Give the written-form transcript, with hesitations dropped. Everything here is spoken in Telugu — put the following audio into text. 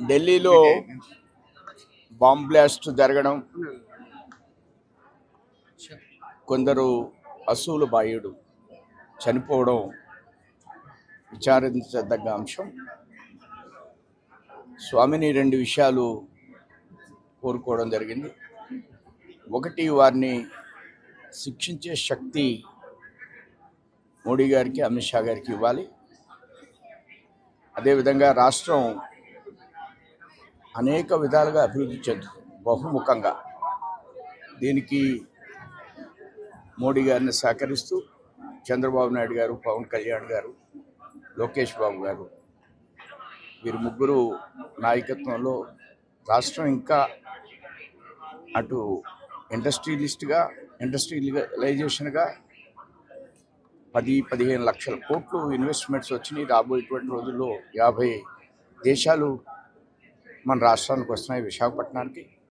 ఢిల్లీలో బాంబ్ బ్లాస్ట్ జరగడం, కొందరు అసూలు బాయుడు చనిపోవడం విచారించదగ్గ అంశం. స్వామిని రెండు విషయాలు కోరుకోవడం జరిగింది. ఒకటి, వారిని శిక్షించే శక్తి మోడీ గారికి, అమిత్ షా గారికి ఇవ్వాలి. అదేవిధంగా రాష్ట్రం అనేక విధాలుగా అభివృద్ధి చెందుతుంది బహుముఖంగా. దీనికి మోడీ గారిని సహకరిస్తూ చంద్రబాబు నాయుడు గారు, పవన్ కళ్యాణ్ గారు, లోకేష్ బాబు గారు, వీరు ముగ్గురు నాయకత్వంలో రాష్ట్రం ఇంకా అటు ఇండస్ట్రియలైజేషన్గా 10-15 లక్షల కోట్లు ఇన్వెస్ట్మెంట్స్ వచ్చినాయి. రాబోయేటువంటి రోజుల్లో 50 దేశాలు మన రాష్ట్రానికి వస్తున్నాయి, విశాఖపట్నానికి.